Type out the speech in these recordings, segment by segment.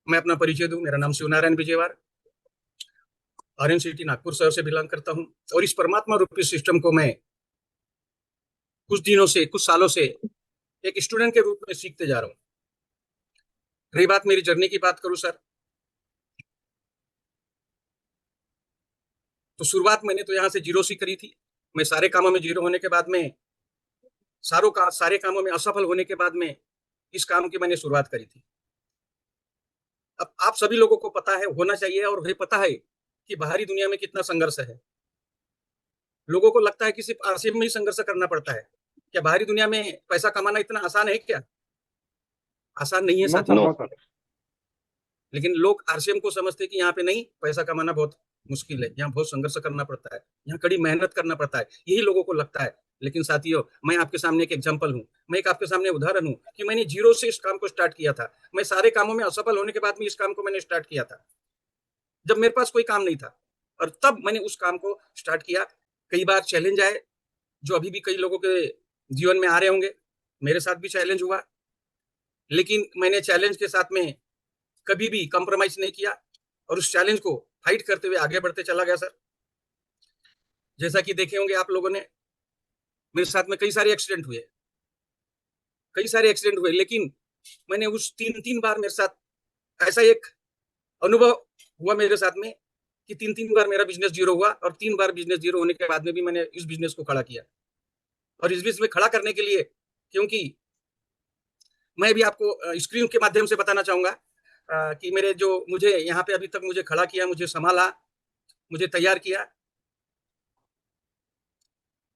मैं अपना परिचय दूं, मेरा नाम शिवनारायण विजयवार, ऑरेंज सिटी नागपुर शहर से बिलोंग करता हूं। और इस परमात्मा रूपी सिस्टम को मैं कुछ दिनों से, कुछ सालों से एक स्टूडेंट के रूप में सीखते जा रहा हूँ। रही बात मेरी जर्नी की बात करूं सर, तो शुरुआत मैंने तो यहाँ से जीरो से करी थी। मैं सारे कामों में जीरो होने के बाद में, सारे कामों में असफल होने के बाद में इस काम की मैंने शुरुआत करी थी। अब आप सभी लोगों को पता है, होना चाहिए और वही पता है कि बाहरी दुनिया में कितना संघर्ष है। लोगों को लगता है कि सिर्फ आरसीएम में ही संघर्ष करना पड़ता है। क्या बाहरी दुनिया में पैसा कमाना इतना आसान है क्या? आसान नहीं है नो साथियों। Sir, no sir. लेकिन लोग आरसीएम को समझते हैं कि यहाँ पे नहीं, पैसा कमाना बहुत मुश्किल है, यहाँ बहुत संघर्ष करना पड़ता है, यहाँ कड़ी मेहनत करना पड़ता है, यही लोगों को लगता है। लेकिन साथियों, मैं आपके सामने एक एग्जांपल हूँ, मैं एक आपके सामने उदाहरण हूँ कि मैंने जीरो से इस काम को स्टार्ट किया था। मैं सारे कामों में असफल होने के बाद में इस काम को मैंने स्टार्ट किया था, जब मेरे पास कोई काम नहीं था, और तब मैंने उस काम को स्टार्ट किया। कई बार चैलेंज आए, जो अभी भी कई लोगों के जीवन में आ रहे होंगे। मेरे साथ भी चैलेंज हुआ, लेकिन मैंने चैलेंज के साथ में कभी भी कॉम्प्रोमाइज नहीं किया और उस चैलेंज को फाइट करते हुए आगे बढ़ते चला गया सर। जैसा कि देखे होंगे आप लोगों ने, मेरे साथ में कई सारे एक्सीडेंट हुए, लेकिन मैंने उस तीन तीन बार मेरे साथ ऐसा एक अनुभव हुआ मेरे साथ में कि तीन तीन बार मेरा बिजनेस जीरो हुआ, और तीन बार बिजनेस जीरो होने के बाद में भी मैंने इस बिजनेस को खड़ा किया। और इस बिजनेस में खड़ा करने के लिए, क्योंकि मैं भी आपको स्क्रीन के माध्यम से बताना चाहूंगा कि मेरे जो मुझे यहाँ पे अभी तक मुझे खड़ा किया, मुझे संभाला, मुझे तैयार किया,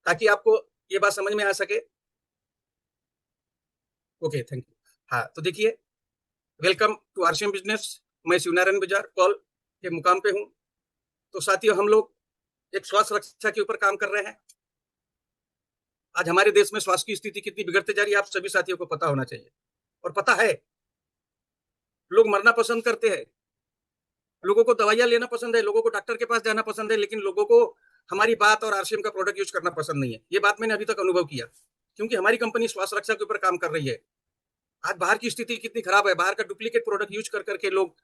ताकि आपको ये बात समझ में आ सके। Okay, thank you. हाँ, तो देखिए, वेलकम टू आरसीएम बिजनेस। मैं शिवनारायण बाजार कॉल के मुकाम पे हूँ। तो साथियों, हम लोग एक स्वास्थ्य रक्षा के ऊपर काम कर रहे हैं। आज हमारे देश में स्वास्थ्य की स्थिति कितनी बिगड़ते जा रही है, आप सभी साथियों को पता होना चाहिए। और पता है, लोग मरना पसंद करते हैं, लोगों को दवाइयां लेना पसंद है, लोगों को डॉक्टर के पास जाना पसंद है, लेकिन लोगों को हमारी बात और आरसीएम का प्रोडक्ट यूज करना पसंद नहीं है। ये बात मैंने अभी तक अनुभव किया, क्योंकि हमारी कंपनी स्वास्थ्य रक्षा के ऊपर काम कर रही है। आज बाहर की स्थिति कितनी खराब है, बाहर का डुप्लीकेट प्रोडक्ट यूज कर करके लोग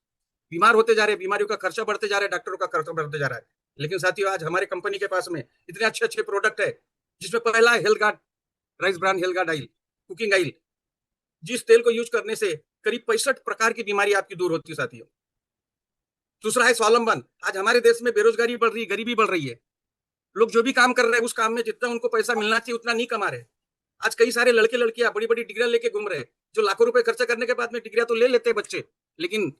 बीमार होते जा रहे हैं, बीमारियों का खर्चा बढ़ते जा रहा है, डॉक्टरों का खर्चा बढ़ते जा रहा है। लेकिन साथियों, आज हमारे कंपनी के पास में इतने अच्छे अच्छे प्रोडक्ट है, जिसमें पहला है health guard, rice brand health guard oil, cooking oil, जिस तेल को यूज करने से करीब 65 प्रकार की बीमारी आपकी दूर होती है साथियों। दूसरा है स्वावलंबन। आज हमारे देश में बेरोजगारी बढ़ रही है, गरीबी बढ़ रही है। लोग जो भी काम कर रहे हैं, उस काम में जितना उनको पैसा मिलना चाहिए उतना नहीं कमा रहे। आज कई सारे लड़के लड़कियां बड़ी बड़ी डिग्रियां लेके घूम रहे हैं, जो लाखों रुपए खर्चा करने के बाद में डिग्रियां तो ले लेते हैं बच्चे, लेकिन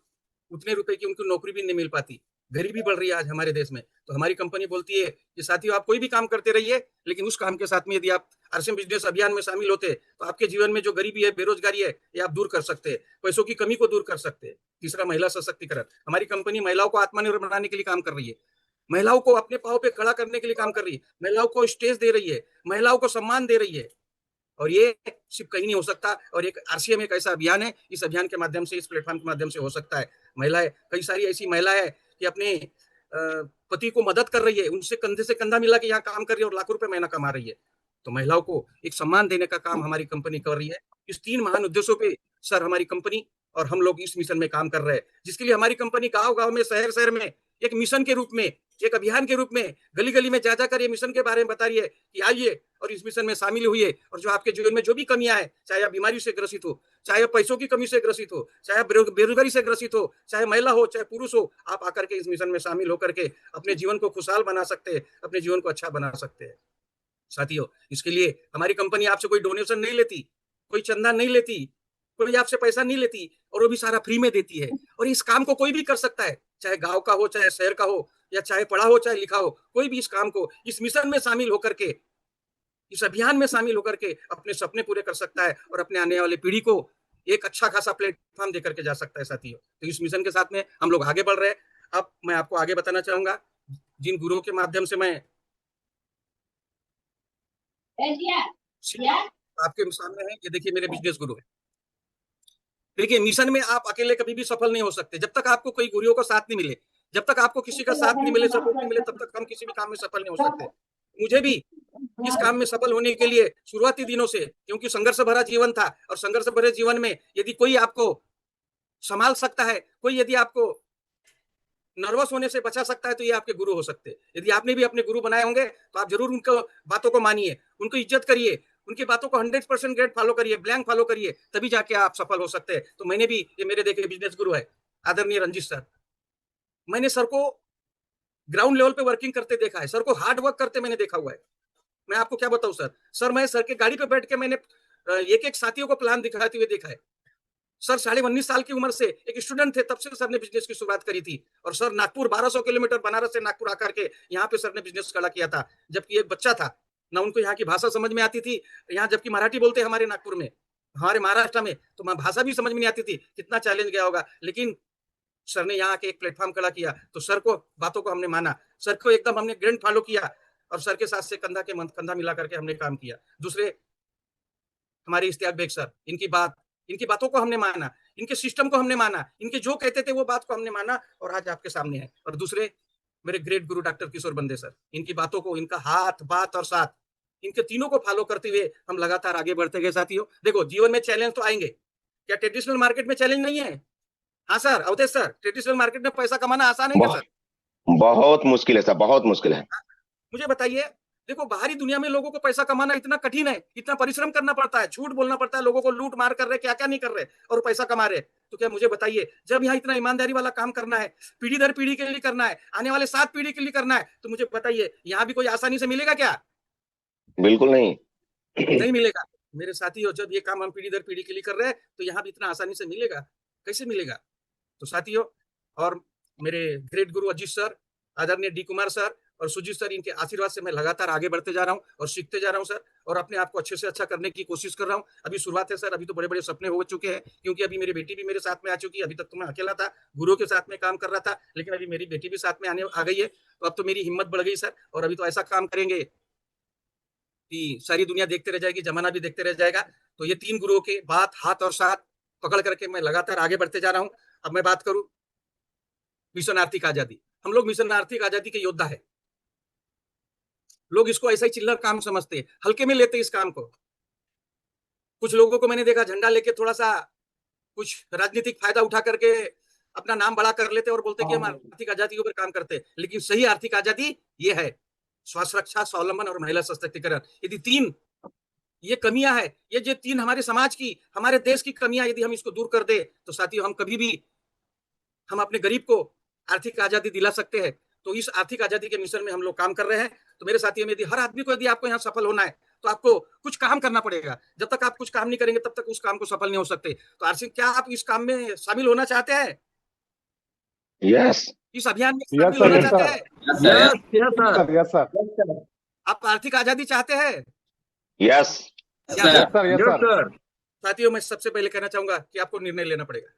उतने रुपए की उनको नौकरी भी नहीं मिल पाती। गरीबी बढ़ रही है आज हमारे देश में। तो हमारी कंपनी बोलती है कि साथियों, आप कोई भी काम करते रहिए, लेकिन उस काम के साथ में यदि आप आरसीएम बिजनेस अभियान में शामिल होते हैं, तो आपके जीवन में जो गरीबी है, बेरोजगारी है, ये आप दूर कर सकते हैं, पैसों की कमी को दूर कर सकते हैं। तीसरा, महिला सशक्तिकरण। हमारी कंपनी महिलाओं को आत्मनिर्भर बनाने के लिए काम कर रही है, महिलाओं को अपने पांव पे खड़ा करने के लिए काम कर रही है, महिलाओं को स्टेज दे रही है, महिलाओं को सम्मान दे रही है। और ये सिर्फ कहीं नहीं हो सकता, और एक आरसीएम एक ऐसा अभियान है, इस अभियान के माध्यम से, इस प्लेटफॉर्म के माध्यम से हो सकता है। महिलाएं, कई सारी ऐसी महिलाएं है कि अपने पति को मदद कर रही है, उनसे कंधे से कंधा मिला के यहाँ काम कर रही है और लाखों रुपए महीना कमा रही है। तो महिलाओं को एक सम्मान देने का काम हमारी कंपनी कर रही है। इस तीन महान उद्देश्यों पे सर हमारी कंपनी और हम लोग इस मिशन में काम कर रहे हैं, जिसके लिए हमारी कंपनी गांव गांव में, शहर शहर में एक मिशन के रूप में, एक अभियान के रूप में, गली गली में जा जाकर ये मिशन के बारे में बता रही है कि आइए और इस मिशन में शामिल हुई। और जो आपके जीवन में जो भी कमियां है, चाहे आप बीमारी से ग्रसित हो, चाहे पैसों की कमी से ग्रसित हो, चाहे बेरोजगारी से ग्रसित हो, चाहे महिला हो चाहे पुरुष हो, आप आकर के इस मिशन में शामिल होकर के अपने जीवन को खुशहाल बना सकते हैं, अपने जीवन को अच्छा बना सकते हैं। साथियों, इसके लिए हमारी कंपनी आपसे कोई डोनेशन नहीं लेती, कोई चंदा नहीं लेती, कोई आपसे पैसा नहीं लेती, और वो भी सारा फ्री में देती है। और इस काम को कोई भी कर सकता है, चाहे गांव का हो, चाहे शहर का हो, या चाहे पढ़ा हो चाहे लिखा हो, कोई भी इस काम को, इस मिशन में शामिल होकर के, इस अभियान में शामिल होकर के अपने सपने पूरे कर सकता है और अपने आने वाली पीढ़ी को एक अच्छा खासा प्लेटफॉर्म देकर के जा सकता है साथियों। तो इस मिशन के साथ में हम लोग आगे बढ़ रहे हैं। अब मैं आपको आगे बताना चाहूंगा, जिन गुरुओं के माध्यम से मैं आपके सामने है, ये देखिए मेरे बिजनेस गुरु है। देखिए, मिशन में आप अकेले कभी भी सफल नहीं हो सकते, जब तक आपको कोई गुरुओं का साथ नहीं मिले, जब तक आपको किसी का साथ नहीं मिले, सपोर्ट नहीं मिले, तब तक हम किसी भी काम में सफल नहीं हो सकते। मुझे भी इस काम में सफल होने के लिए शुरुआती दिनों से, क्योंकि संघर्ष भरा जीवन था, और संघर्ष भरे जीवन में यदि कोई आपको संभाल सकता है, कोई यदि आपको नर्वस होने से बचा सकता है, तो ये आपके गुरु हो सकते हैं। यदि आपने भी अपने गुरु बनाए होंगे तो आप जरूर उनको बातों को मानिए, उनको इज्जत करिए, उनकी बातों को 100% ग्रेड फॉलो करिए, ब्लैंक फॉलो करिए, तभी जाके आप सफल हो सकते हैं। तो मैंने भी, ये मेरे देखे बिजनेस गुरु है आदरणीय रंजीत सर, मैंने सर को ग्राउंड लेवल पे वर्किंग करते देखा है, सर को हार्ड वर्क करते मैंने देखा हुआ है। मैं आपको क्या बताऊं सर मैं सर के गाड़ी पे बैठ के मैंने एक एक साथियों को प्लान दिखाते हुए देखा है। सर 19.5 साल की उम्र से एक स्टूडेंट थे, तब से सर ने बिजनेस की शुरुआत करी थी। और सर नागपुर 1200 किलोमीटर बनारस से नागपुर आकर के यहाँ पे सर ने बिजनेस खड़ा किया था, जबकि एक बच्चा था ना, उनको यहाँ की भाषा समझ में आती थी। यहाँ जबकि मराठी बोलते हमारे नागपुर में, हमारे महाराष्ट्र में, तो भाषा भी समझ में नहीं आती थी, कितना चैलेंज गया होगा। लेकिन सर ने यहाँ के एक प्लेटफॉर्म खड़ा किया, तो सर को बातों को हमने माना, सर को एकदम हमने ग्रैंड फॉलो किया, और सर के साथ से कंधा के कंधा मिला करके हमने काम किया। दूसरे हमारे इश्तियाक बेग सर, इनकी बातों को हमने माना, इनके सिस्टम को हमने माना, इनके जो कहते थे वो बात को हमने माना, और आज आपके सामने है। और दूसरे मेरे ग्रेट गुरु डॉक्टर किशोर बंदे सर, इनकी बातों को, इनका हाथ बात और साथ, इनके तीनों को फॉलो करते हुए हम लगातार आगे बढ़ते गए। साथियों देखो, जीवन में चैलेंज तो आएंगे, क्या ट्रेडिशनल मार्केट में चैलेंज नहीं है? हाँ sir, Awadhesh sir, traditional market में पैसा कमाना आसान है क्या सर? बहुत मुश्किल है सर, बहुत मुश्किल है। मुझे बताइए, देखो बाहरी दुनिया में लोगों को पैसा कमाना इतना कठिन है, इतना परिश्रम करना पड़ता है, झूठ बोलना पड़ता है, लोगों को लूट मार कर रहे, क्या क्या नहीं कर रहे, और पैसा कमा रहे। तो क्या मुझे बताइए, जब यहाँ इतना ईमानदारी वाला काम करना है, पीढ़ी दर पीढ़ी के लिए करना है, आने वाले 7 पीढ़ी के लिए करना है, तो मुझे बताइए यहाँ भी कोई आसानी से मिलेगा क्या? बिल्कुल नहीं। नहीं मिलेगा मेरे साथियों। जब ये काम हम पीढ़ी दर पीढ़ी के लिए कर रहे हैं, तो यहाँ भी इतना आसानी से मिलेगा? कैसे मिलेगा? तो साथियों, और मेरे ग्रेट गुरु अजीत सर, आदरणीय डी कुमार सर और सुजीत सर, इनके आशीर्वाद से मैं लगातार आगे बढ़ते जा रहा हूँ और सीखते जा रहा हूँ सर, और अपने आप को अच्छे से अच्छा करने की कोशिश कर रहा हूँ। अभी शुरुआत है सर, अभी तो बड़े बड़े सपने हो चुके हैं, क्योंकि अभी मेरी बेटी भी मेरे साथ में आ चुकी है। अभी तक तो मैं अकेला था, गुरु के साथ में काम कर रहा था, लेकिन अभी मेरी बेटी भी साथ में आने आ गई है, तो अब तो मेरी हिम्मत बढ़ गई सर। और अभी तो ऐसा काम करेंगे कि सारी दुनिया देखते रह जाएगी, जमाना भी देखते रह जाएगा। तो ये 3 गुरुओं के बात, हाथ और साथ पकड़ करके मैं लगातार आगे बढ़ते जा रहा हूँ। अब मैं बात करूं मिशन आर्थिक आजादी, हम लोग मिशन आर्थिक आजादी के योद्धा है। लोग इसको ऐसा ही चिल्लर काम समझते हैं, हल्के में लेते हैं इस काम को। कुछ लोगों को मैंने देखा झंडा लेके थोड़ा सा कुछ राजनीतिक फायदा उठा करके अपना नाम बड़ा कर लेते और बोलते कि हम आर्थिक आजादी के ऊपर काम करते हैं। लेकिन सही आर्थिक आजादी ये है स्वास्थ्य रक्षा, स्वावलंबन और महिला सशक्तिकरण। यदि 3 ये कमियां है, ये जो 3 हमारे समाज की, हमारे देश की कमियां, यदि हम इसको दूर कर दे, तो साथियों हम कभी भी हम अपने गरीब को आर्थिक आजादी दिला सकते हैं। तो इस आर्थिक आजादी के मिशन में हम लोग काम कर रहे हैं। तो मेरे साथियों में, यदि हर आदमी को, यदि आपको यहाँ सफल होना है, तो आपको कुछ काम करना पड़ेगा। जब तक आप कुछ काम नहीं करेंगे, तब तक उस काम को सफल नहीं हो सकते। तो आरसी, क्या आप इस काम में शामिल होना चाहते हैं? यस। इस अभियान में यस शामिल सर, होना यस चाहते सर, हैं? यस सर, यस सर, आप आर्थिक आजादी चाहते हैं? Yes. Yes sir, yes sir. साथियों, मैं सबसे पहले कहना चाहूंगा कि आपको निर्णय लेना पड़ेगा।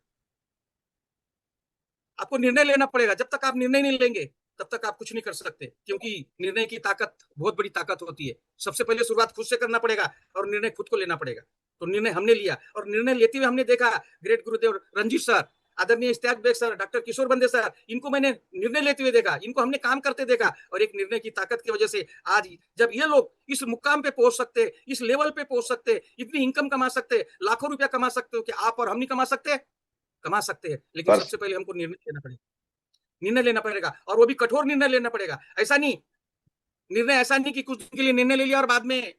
आपको निर्णय लेना पड़ेगा। जब तक आप निर्णय नहीं लेंगे, तब तक आप कुछ नहीं कर सकते, क्योंकि निर्णय की ताकत बहुत बड़ी ताकत होती है। सबसे पहले शुरुआत खुद से करना पड़ेगा और निर्णय खुद को लेना पड़ेगा। तो निर्णय हमने लिया, और निर्णय लेते हुए हमने देखा ग्रेट गुरुदेव रंजीत सर, आदरणीय इश्तियाक बेग सर, डॉक्टर किशोर बंदे सर, इनको मैंने निर्णय लेते हुए देखा, इनको हमने काम करते देखा, और एक निर्णय की ताकत की वजह से आज जब ये लोग इस मुकाम पे पहुंच सकते, इस लेवल पे पहुंच सकते, इतनी इनकम कमा सकते, लाखों रुपया कमा सकते हो, कि आप और हम नहीं कमा सकते? कमा सकते हैं। लेकिन बस सबसे पहले हमको निर्णय लेना पड़ेगा, निर्णय लेना पड़ेगा, और वो भी कठोर निर्णय लेना पड़ेगा। ऐसा नहीं, निर्णय ऐसा नहीं कि कुछ दिन के लिए निर्णय ले लिया और बाद में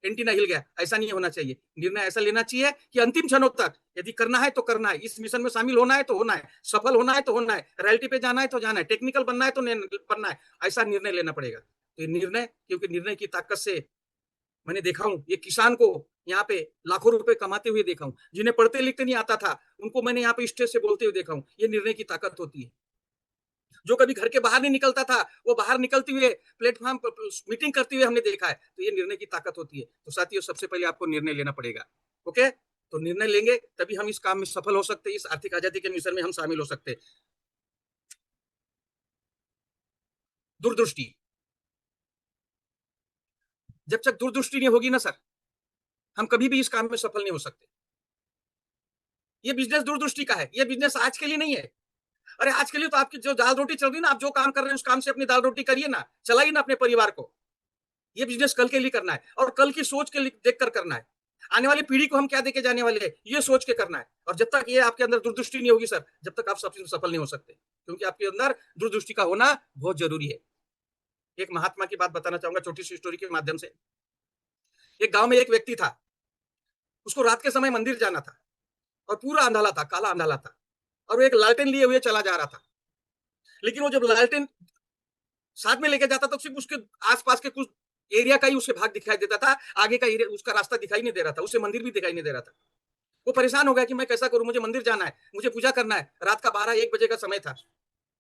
एंटीना हिल गया, ऐसा नहीं होना चाहिए। निर्णय ऐसा लेना चाहिए कि अंतिम क्षणों तक यदि करना है तो करना है, इस मिशन में शामिल होना है तो होना है, सफल होना है तो होना है, रैलिटी पे जाना है तो जाना है, टेक्निकल बनना है तो बनना है, ऐसा निर्णय लेना पड़ेगा। तो ये निर्णय, क्योंकि निर्णय की ताकत से मैंने देखा हूं, ये किसान को यहाँ पे लाखों रुपए कमाते हुए देखा हूं, जिन्हें पढ़ते लिखते नहीं आता था, उनको मैंने यहाँ पे स्टेज से बोलते हुए देखा हूं। ये निर्णय की ताकत होती है। जो कभी घर के बाहर नहीं निकलता था, वो बाहर निकलते हुए प्लेटफॉर्म पर मीटिंग करते हुए हमने देखा है। तो ये निर्णय की ताकत होती है। तो साथियों, सबसे पहले आपको निर्णय लेना पड़ेगा। ओके, तो निर्णय लेंगे तभी हम इस काम में सफल हो सकते हैं, इस आर्थिक आजादी के मिशन में हम शामिल हो सकते हैं। दूरदृष्टि, जब तक दूरदृष्टि नहीं होगी ना सर, हम कभी भी इस काम में सफल नहीं हो सकते। ये बिजनेस दूरदृष्टि का है, ये बिजनेस आज के लिए नहीं है। अरे आज के लिए तो आपकी जो दाल रोटी चल रही है ना, आप जो काम कर रहे हैं उस काम से अपनी दाल रोटी करिए ना, चलाइए ना अपने परिवार को। ये बिजनेस कल के लिए करना है, और कल की सोच के लिए देख कर करना है। आने वाली पीढ़ी को हम क्या देके जाने वाले हैं, ये सोच के करना है। और जब तक ये आपके अंदर दूरदृष्टि नहीं होगी सर, जब तक आप सफल नहीं हो सकते, क्योंकि आपके अंदर दूरदृष्टि का होना बहुत जरूरी है। एक महात्मा की बात बताना चाहूंगा छोटी सी स्टोरी के माध्यम से। एक गांव में एक व्यक्ति था, उसको रात के समय मंदिर जाना था और पूरा अंधाला था, काला अंधाला था, और वो एक लालटेन लिए हुए चला जा रहा था। लेकिन वो जब लालटेन साथ में लेके जाता तो सिर्फ उसके आसपास के कुछ एरिया का ही उसे भाग दिखाई देता था, आगे का एरिया उसका रास्ता दिखाई नहीं दे रहा था, उसे मंदिर भी दिखाई नहीं दे रहा था। वो परेशान हो गया कि मैं कैसा करूं, मुझे मंदिर जाना है, मुझे पूजा करना है। रात का 12-1 बजे का समय था।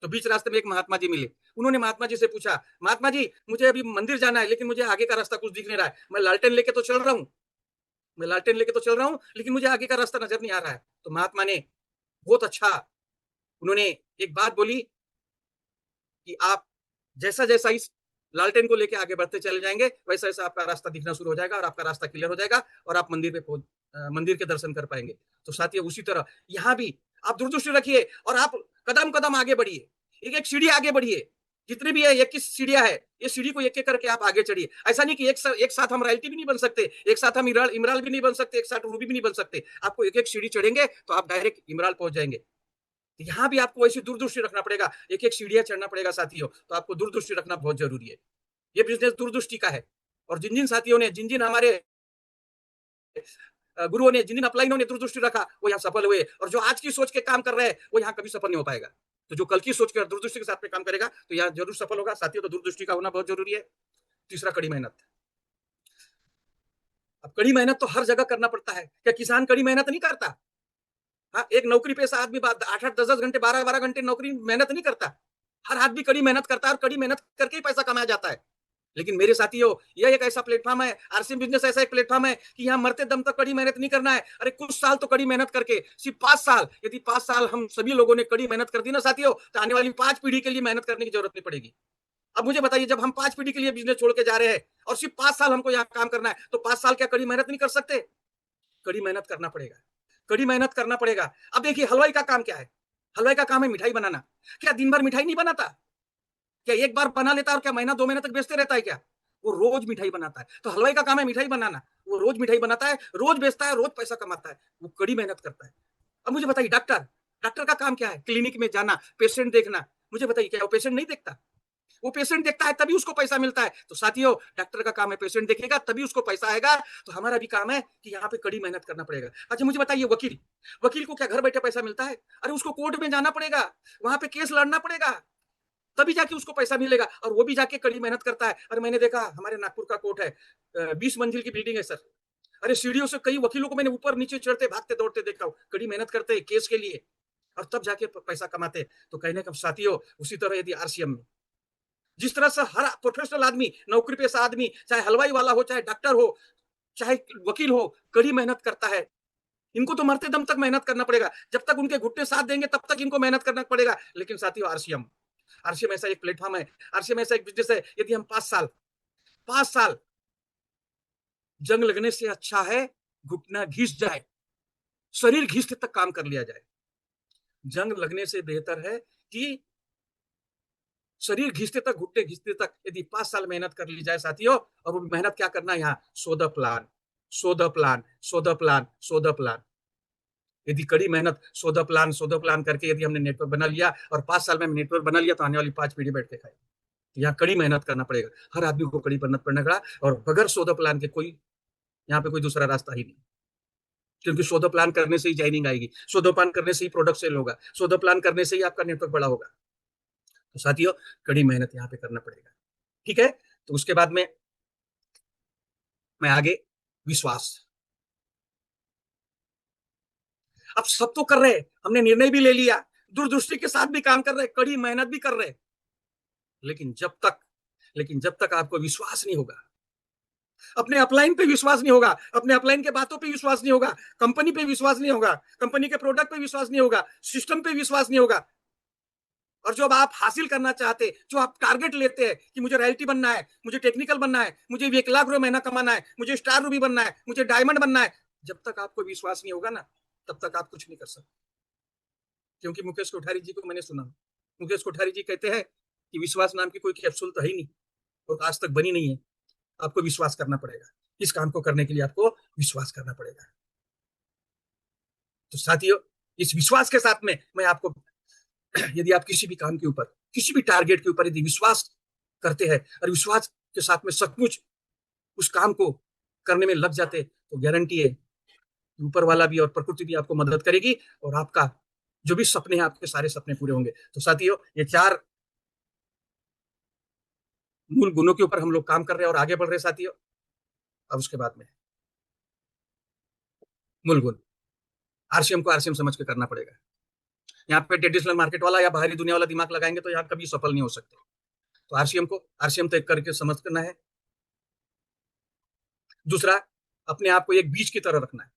तो बीच रास्ते में एक महात्मा जी मिले। उन्होंने महात्मा जी से पूछा, महात्मा जी मुझे अभी मंदिर जाना है, लेकिन मुझे आगे का रास्ता कुछ दिख नहीं रहा है। मैं लालटेन लेके तो चल रहा हूँ, लेकिन मुझे आगे का रास्ता नजर नहीं आ रहा है। तो महात्मा ने बहुत अच्छा, उन्होंने एक बात बोली कि आप जैसा जैसा इस लालटेन को लेके आगे बढ़ते चले जाएंगे, वैसा वैसा आपका रास्ता दिखना शुरू हो जाएगा और आपका रास्ता क्लियर हो जाएगा और आप मंदिर के दर्शन कर पाएंगे। तो साथियों, उसी तरह यहाँ भी आप दूरदृष्टि रखिए और आप कदम कदम आगे बढ़िए, एक एक सीढ़ी आगे बढ़िए। जितनी भी है 21 सीढ़ियां है, ये सीढ़ी को एक एक करके आप आगे चढ़िए। ऐसा नहीं कि एक साथ हम रॉयल्टी भी नहीं बन सकते, एक साथ हम इमराल भी नहीं बन सकते, एक साथ रूबी भी नहीं बन सकते। आपको एक एक सीढ़ी चढ़ेंगे तो आप डायरेक्ट इमराल पहुंच जाएंगे। यहाँ भी आपको वैसी दूरदृष्टि रखना पड़ेगा, एक एक सीढ़ियां चढ़ना पड़ेगा साथियों। तो आपको दूरदृष्टि रखना बहुत जरूरी है। ये बिजनेस दूरदृष्टि का है। और जिन जिन साथियों ने, जिन जिन हमारे गुरुओं ने, जिन जिन अपलाइनों ने दूरदृष्टि रखा, वो यहाँ सफल हुए। और जो आज की सोच के काम कर रहे हैं, वो यहाँ कभी सफल नहीं हो पाएगा। तो जो कल की सोच के दूरदृष्टि के साथ में काम करेगा, तो यहाँ जरूर सफल होगा साथियों। तो दूरदृष्टि का होना बहुत जरूरी है। तीसरा, कड़ी मेहनत। अब कड़ी मेहनत तो हर जगह करना पड़ता है। क्या किसान कड़ी मेहनत नहीं करता? हाँ, एक नौकरी पेशा आदमी 8-8, 10-10 घंटे, 12-12 घंटे नौकरी मेहनत नहीं करता। हर आदमी कड़ी मेहनत करता है और कड़ी मेहनत करके ही पैसा कमाया जाता है। लेकिन मेरे साथियों, यह एक ऐसा प्लेटफॉर्म है, आरसीएम बिजनेस ऐसा एक प्लेटफॉर्म है कि यहाँ मरते दम तक कड़ी मेहनत नहीं करना है। अरे कुछ साल तो कड़ी मेहनत करके, सिर्फ 5 साल, यदि 5 साल हम सभी लोगों ने कड़ी मेहनत कर दी ना साथियों, तो आने वाली 5 पीढ़ी के लिए मेहनत करने की जरूरत नहीं पड़ेगी। अब मुझे बताइए, जब हम 5 पीढ़ी के लिए बिजनेस छोड़ के जा रहे हैं और सिर्फ 5 साल हमको यहाँ काम करना है, तो 5 साल क्या कड़ी मेहनत नहीं कर सकते? कड़ी मेहनत करना पड़ेगा, कड़ी मेहनत करना पड़ेगा। अब देखिए, हलवाई का काम क्या है? हलवाई का काम है मिठाई बनाना। क्या दिन भर मिठाई नहीं बनाता? क्या एक बार बना लेता है और क्या महीना 2 महीने तक बेचते रहता है क्या? वो रोज मिठाई बनाता है। तो हलवाई का काम है मिठाई बनाना। वो रोज मिठाई बनाता है, रोज बेचता है, रोज पैसा कमाता है। वो कड़ी मेहनत करता है। अब मुझे बताइए, डॉक्टर, डॉक्टर का काम क्या है? क्लिनिक में जाना, पेशेंट देखना। मुझे बताइए, क्या वो पेशेंट नहीं देखता? वो पेशेंट देखता है, तभी उसको पैसा मिलता है। तो साथियों, डॉक्टर का काम है पेशेंट देखेगा, तभी उसको पैसा आएगा। तो हमारा भी काम है कि यहाँ पे कड़ी मेहनत करना पड़ेगा। अच्छा मुझे बताइए, वकील, वकील को क्या घर बैठे पैसा मिलता है? अरे उसको कोर्ट में जाना पड़ेगा, वहां पे केस लड़ना पड़ेगा, तभी जाके उसको पैसा मिलेगा। और वो भी जाके कड़ी मेहनत करता है। अरे मैंने देखा, हमारे नागपुर का कोर्ट है, 20 मंजिल की बिल्डिंग है सर। अरे सीढ़ियों से कई वकीलों को मैंने ऊपर नीचे चढ़ते भागते दौड़ते देखा हूँ। कड़ी मेहनत करते हैं केस के लिए, और तब जाके पैसा कमाते हैं। तो कहने का साथियों, उसी तरह यदि आरसीएम में जिस तरह से हर प्रोफेशनल आदमी, नौकरी पेशा आदमी, चाहे हलवाई वाला हो, चाहे डॉक्टर हो, चाहे वकील हो, कड़ी मेहनत करता है। इनको तो मरते दम तक मेहनत करना पड़ेगा। जब तक उनके घुटने साथ देंगे तब तक इनको मेहनत करना पड़ेगा। लेकिन साथियों, आरसीएम, आरसीएम ऐसा एक प्लेटफॉर्म है, आरसीएम ऐसा एक बिजनेस है। यदि हम 5 साल जंग लगने से अच्छा है घुटना घिस जाए, शरीर घिसते तक काम कर लिया जाए। जंग लगने से बेहतर है कि शरीर घिसते तक, घुटने घिसते तक यदि 5 साल मेहनत कर ली जाए साथियों। और वो मेहनत क्या करना है? यहाँ so the plan, so the plan, so the plan, so the plan. यदि कड़ी मेहनत, so the plan, so the plan करके यदि हमने नेटवर्क बना लिया और 5 साल में नेटवर्क बना लिया, तो आने वाली 5 पीढ़ी बैठ के खाएगी। यहाँ कड़ी मेहनत करना पड़ेगा, हर आदमी को कड़ी मेहनत करना पड़ेगा। और बगैर सो द प्लान के कोई यहाँ पे कोई दूसरा रास्ता ही नहीं। क्योंकि सो द प्लान करने से ही ज्वाइनिंग आएगी, सो द प्लान करने से ही प्रोडक्ट सेल होगा, सो द प्लान करने से ही आपका नेटवर्क बड़ा होगा। तो साथियों, कड़ी मेहनत यहाँ पे करना पड़ेगा। ठीक है, तो उसके बाद में मैं आगे, विश्वास। अब सब तो कर रहे हैं, हमने निर्णय भी ले लिया, दूरदृष्टि के साथ भी काम कर रहे हैं, कड़ी मेहनत भी कर रहे हैं। लेकिन जब तक आपको विश्वास नहीं होगा, अपने अपलाइन पे विश्वास नहीं होगा, अपने अपलाइन के बातों पे विश्वास नहीं होगा, कंपनी पे विश्वास नहीं होगा, कंपनी के प्रोडक्ट पे विश्वास नहीं होगा, सिस्टम पे विश्वास नहीं होगा, और जो आप हासिल करना चाहते, जो आप टारगेट लेते हैं कि मुझे रॉयल्टी बनना है, मुझे टेक्निकल बनना है, मुझे 1 लाख रुपए महीना कमाना है, मुझे स्टार रूबी बनना है, मुझे डायमंड बनना है, जब तक आपको विश्वास नहीं होगा ना, तब तक आप कुछ नहीं कर सकते। क्योंकि मुकेश कोठारी जी को मैंने सुना, मुकेश कोठारी जी कहते हैं कि विश्वास नाम की कोई कैप्सूल तो है ही नहीं, और आज तक बनी नहीं है। आपको विश्वास करना पड़ेगा। इस काम को करने के लिए आपको विश्वास करना पड़ेगा। तो साथियों, इस विश्वास के साथ में मैं आपको, यदि आप किसी भी काम के ऊपर, किसी भी टारगेट के ऊपर यदि विश्वास करते हैं और विश्वास के साथ में सचमुच उस काम को करने में लग जाते, तो गारंटी है ऊपर वाला भी और प्रकृति भी आपको मदद करेगी और आपका जो भी सपने हैं, आपके सारे सपने पूरे होंगे। तो साथियों, ये 4 मूल गुणों के ऊपर हम लोग काम कर रहे हैं और आगे बढ़ रहे हैं साथियों। अब उसके बाद में मूल गुण, आरसीएम को आरसीएम समझ के करना पड़ेगा। यहाँ पे ट्रेडिशनल मार्केट वाला या बाहरी दुनिया वाला दिमाग लगाएंगे तो यहाँ कभी सफल नहीं हो सकते। तो आरसीएम को आरसीएम तय करके समझ करना है। दूसरा, अपने आप को एक बीज की तरह रखना है।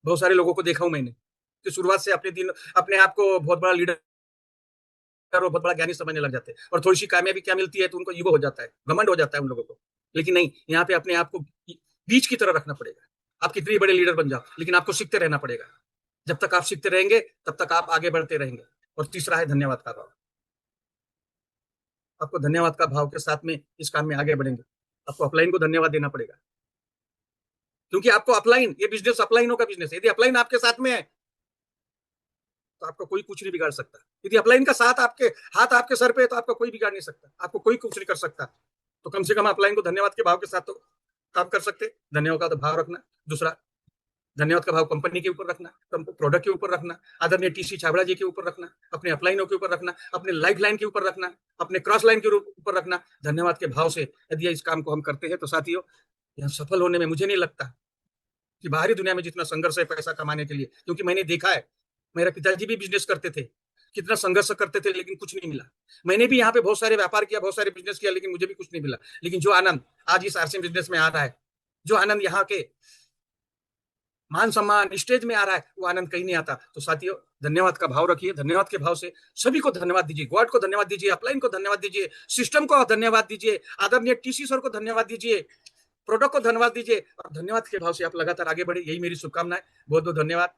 बहुत सारे लोगों को देखा हूं मैंने कि शुरुआत से अपने आप को बहुत बड़ा लीडर और बहुत बड़ा ज्ञानी समझने लग जाते हैं, और थोड़ी सी कामयाबी क्या मिलती है तो उनको ईगो हो जाता है, घमंड हो जाता है उन लोगों को। लेकिन नहीं, यहाँ पे अपने आप को बीज की तरह रखना पड़ेगा। आप कितने बड़े लीडर बन जाओ, लेकिन आपको सीखते रहना पड़ेगा। जब तक आप सीखते रहेंगे तब तक आप आगे बढ़ते रहेंगे। और तीसरा है धन्यवाद का भाव। आपको धन्यवाद का भाव के साथ में इस काम में आगे बढ़ेंगे। आपको अपलाइन को धन्यवाद देना पड़ेगा, क्योंकि आपको अपलाइन, ये बिजनेस अपलाइनों का बिजनेस है। यदि अपलाइन आपके साथ में है तो आपको कोई कुछ नहीं बिगाड़ सकता। यदि अपलाइन का साथ आपके हाथ आपके सर पे है तो आपको कोई बिगाड़ नहीं सकता, आपको कोई कुछ नहीं कर सकता। तो कम से कम अपलाइन को धन्यवाद के भाव के साथ तो काम कर सकते। धन्यवाद का तो भाव रखना। दूसरा, धन्यवाद का भाव कंपनी के ऊपर रखना, प्रोडक्ट के ऊपर रखना, आदरणीय टीसी छाबड़ा जी के ऊपर रखना, अपने अपलाइनों के ऊपर रखना, अपने लाइफ लाइन के ऊपर रखना, अपने क्रॉस लाइन के ऊपर रखना। धन्यवाद के भाव से यदि इस काम को हम करते हैं तो साथियों, यहाँ सफल होने में मुझे नहीं लगता कि बाहरी दुनिया में जितना संघर्ष है पैसा कमाने के लिए, क्योंकि मैंने देखा है, मेरे पिताजी भी बिजनेस करते थे, कितना संघर्ष करते थे, लेकिन कुछ नहीं मिला। मैंने भी यहाँ पे बहुत सारे व्यापार किया, बहुत सारे बिजनेस किया, लेकिन मुझे भी कुछ नहीं मिला। लेकिन जो आनंद आज इस आरसीएम बिजनेस में आ रहा है, जो आनंद यहाँ के मान सम्मान स्टेज में आ रहा है, वो आनंद कहीं नहीं आता। तो साथियों, धन्यवाद का भाव रखिए। धन्यवाद के भाव से सभी को धन्यवाद दीजिए। गॉड को धन्यवाद दीजिए, अपलाइन को धन्यवाद दीजिए, सिस्टम को धन्यवाद दीजिए, आदरणीय टीसी सर को धन्यवाद दीजिए, प्रोडक्ट को धन्यवाद दीजिए, और धन्यवाद के भाव से आप लगातार आगे बढ़े। यही मेरी शुभकामनाएं। बहुत बहुत धन्यवाद।